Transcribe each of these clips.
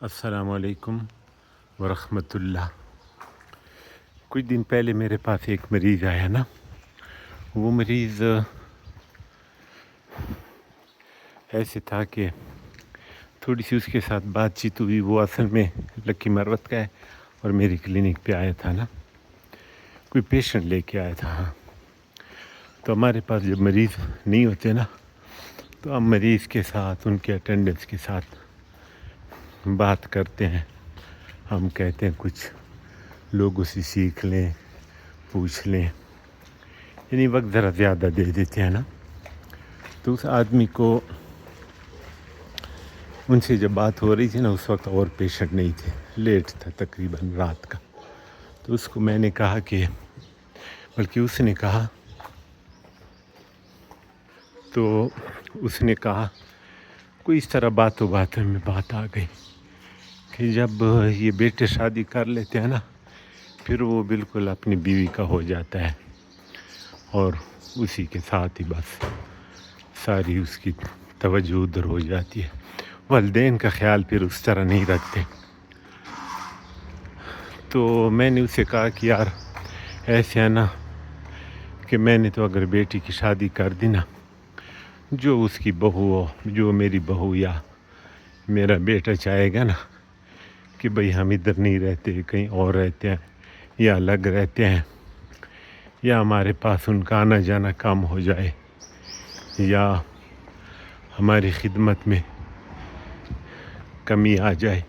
السلام علیکم ورحمۃ اللہ۔ کچھ دن پہلے میرے پاس ایک مریض آیا نا، وہ مریض ایسے تھا کہ تھوڑی سی اس کے ساتھ بات چیت ہوئی۔ وہ اصل میں لکی مروت کا ہے اور میری کلینک پہ آیا تھا نا، کوئی پیشنٹ لے کے آیا تھا۔ ہاں، تو ہمارے پاس جب مریض نہیں ہوتے نا تو ہم مریض کے ساتھ، ان کے اٹینڈنس کے ساتھ بات کرتے ہیں۔ ہم کہتے ہیں کچھ لوگوں سے سیکھ لیں، پوچھ لیں، یعنی وقت ذرا زیادہ دے دیتے ہیں نا۔ تو اس آدمی کو، ان سے جب بات ہو رہی تھی نا، اس وقت اور پیشنٹ نہیں تھے، لیٹ تھا تقریباً رات کا۔ تو اس کو میں نے کہا کہ، بلکہ اس نے کہا، تو اس نے کہا کوئی اس طرح باتوں میں بات آ گئی کہ جب یہ بیٹے شادی کر لیتے ہیں نا، پھر وہ بالکل اپنی بیوی کا ہو جاتا ہے اور اسی کے ساتھ ہی بس ساری اس کی توجہ ادھر ہو جاتی ہے، والدین کا خیال پھر اس طرح نہیں رکھتے۔ تو میں نے اسے کہا کہ یار ایسے ہے نا کہ میں نے تو اگر بیٹی کی شادی کر دی نا، جو اس کی بہو، جو میری بہو یا میرا بیٹا چاہے گا نا کہ بھئی ہم ادھر نہیں رہتے، کہیں اور رہتے ہیں یا الگ رہتے ہیں، یا ہمارے پاس ان کا آنا جانا کم ہو جائے، یا ہماری خدمت میں کمی آ جائے،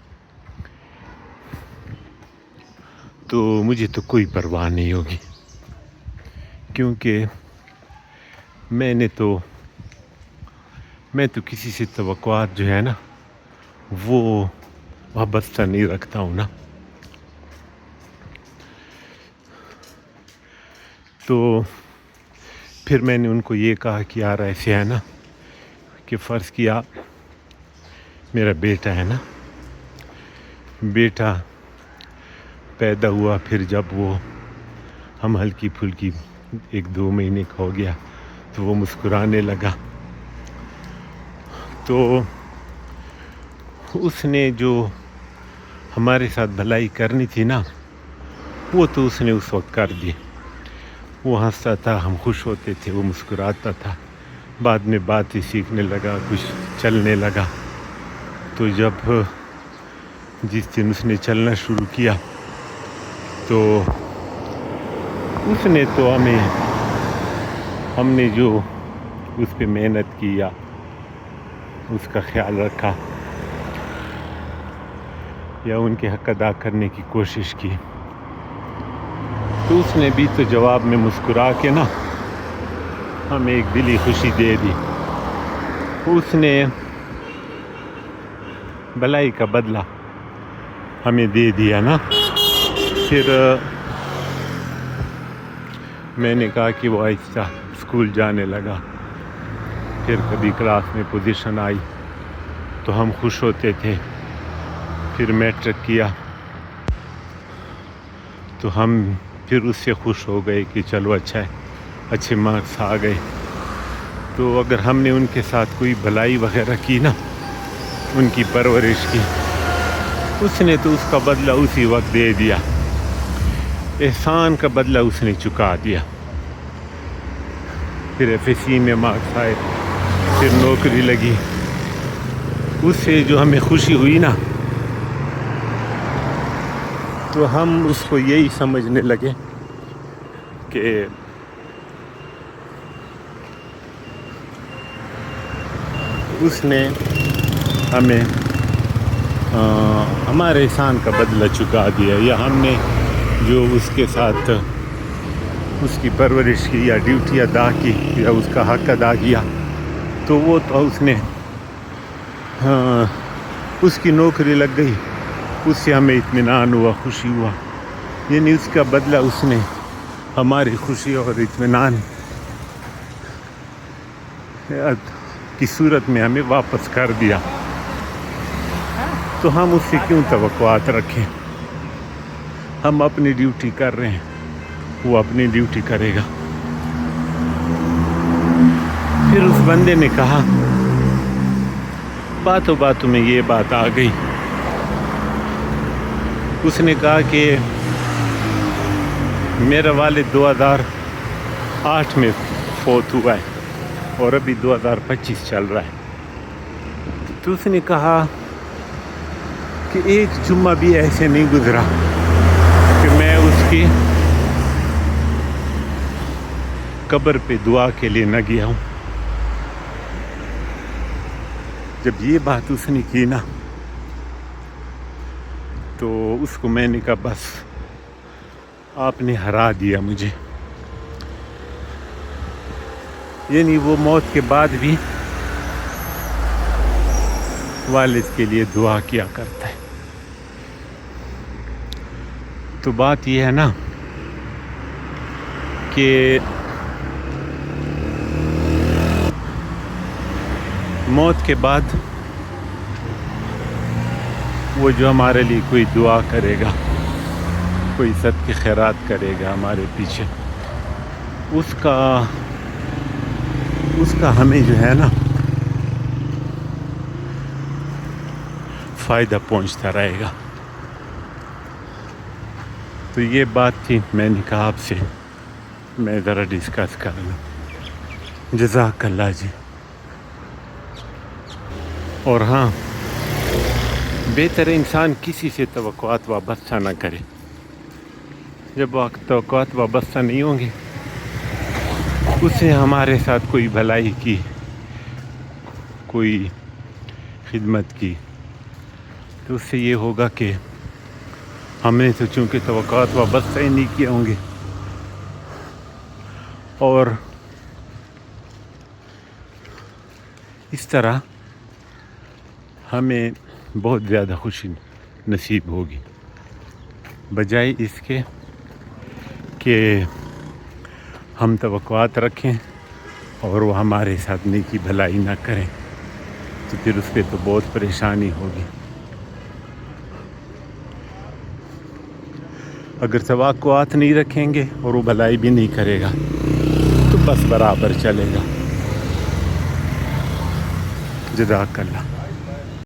تو مجھے تو کوئی پرواہ نہیں ہوگی، کیونکہ میں تو کسی سے توقعات جو ہے نا وہ وابستہ نہیں رکھتا ہوں نا۔ تو پھر میں نے ان کو یہ کہا کہ یار ایسے ہے نا کہ فرض کیا میرا بیٹا ہے نا، بیٹا پیدا ہوا، پھر جب وہ ہم ہلکی پھلکی 1-2 مہینے کا ہو گیا تو وہ مسکرانے لگا، تو اس نے جو ہمارے ساتھ بھلائی کرنی تھی نا، وہ تو اس نے اس وقت کر دی۔ وہ ہنستا تھا، ہم خوش ہوتے تھے، وہ مسکراتا تھا، بعد میں باتیں سیکھنے لگا، کچھ چلنے لگا۔ تو جب جس دن اس نے چلنا شروع کیا تو اس نے تو ہم نے جو اس پہ محنت کی یا اس کا خیال رکھا یا ان کے حق ادا کرنے کی کوشش کی، تو اس نے بھی تو جواب میں مسکرا کے نا ہمیں ایک دلی خوشی دے دی۔ اس نے بھلائی کا بدلہ ہمیں دے دیا نا۔ پھر میں نے کہا کہ وہ آہستہ اسکول جانے لگا، پھر کبھی کلاس میں پوزیشن آئی تو ہم خوش ہوتے تھے، پھر میٹرک کیا تو ہم پھر اس سے خوش ہو گئے کہ چلو اچھا ہے، اچھے مارکس آ گئے۔ تو اگر ہم نے ان کے ساتھ کوئی بھلائی وغیرہ کی نا، ان کی پرورش کی، اس نے تو اس کا بدلہ اسی وقت دے دیا، احسان کا بدلہ اس نے چکا دیا۔ پھر FSC میں مارکس آئے، پھر نوکری لگی، اس سے جو ہمیں خوشی ہوئی نا، تو ہم اس کو یہی سمجھنے لگے کہ اس نے ہمیں ہمارے احسان کا بدلہ چکا دیا، یا ہم نے جو اس کے ساتھ اس کی پرورش کی یا ڈیوٹی ادا کی یا اس کا حق ادا کیا، تو وہ تو اس نے اس کی نوکری لگ گئی، اس سے ہمیں اطمینان ہوا، خوشی ہوا، یعنی اس کا بدلہ اس نے ہماری خوشی اور اطمینان کی صورت میں ہمیں واپس کر دیا۔ تو ہم اس سے کیوں توقعات رکھیں؟ ہم اپنی ڈیوٹی کر رہے ہیں، وہ اپنی ڈیوٹی کرے گا۔ پھر اس بندے نے کہا، باتوں میں یہ بات آ گئی اس نے کہا کہ میرا والد 2008 میں فوت ہوا ہے اور ابھی 2025 چل رہا ہے. تو اس نے کہا کہ ایک جمعہ بھی ایسے نہیں گزرا کہ میں اس کی قبر پہ دعا کے لیے نہ گیا ہوں. جب یہ بات اس نے کی نا تو اس کو میں نے کہا بس آپ نے ہرا دیا مجھے. یعنی وہ موت کے بعد بھی والد کے لیے دعا کیا کرتا ہے. تو بات یہ ہے نا کہ موت کے بعد وہ جو ہمارے لیے کوئی دعا کرے گا، کوئی صدقہ خیرات کرے گا ہمارے پیچھے، اس کا ہمیں جو ہے نا فائدہ پہنچتا رہے گا. تو یہ بات تھی، میں نے کہا آپ سے میں ذرا ڈسکس کر لوں. جزاک اللہ جی. اور ہاں، بہتر ہے انسان کسی سے توقعات وابستہ نہ کرے. جب توقعات وابستہ نہیں ہوں گے، اس سے ہمارے ساتھ کوئی بھلائی کی، کوئی خدمت کی، تو اس سے یہ ہوگا کہ ہم نے تو چونکہ توقعات وابستہ ہی نہیں کیے ہوں گے، اور اس طرح ہمیں بہت زیادہ خوشی نصیب ہوگی، بجائے اس کے کہ ہم توقعات رکھیں اور وہ ہمارے ساتھ نیکی بھلائی نہ کریں، تو پھر اس پہ تو بہت پریشانی ہوگی. اگر توقعات نہیں رکھیں گے اور وہ بھلائی بھی نہیں کرے گا تو بس برابر چلے گا. جزاک اللہ.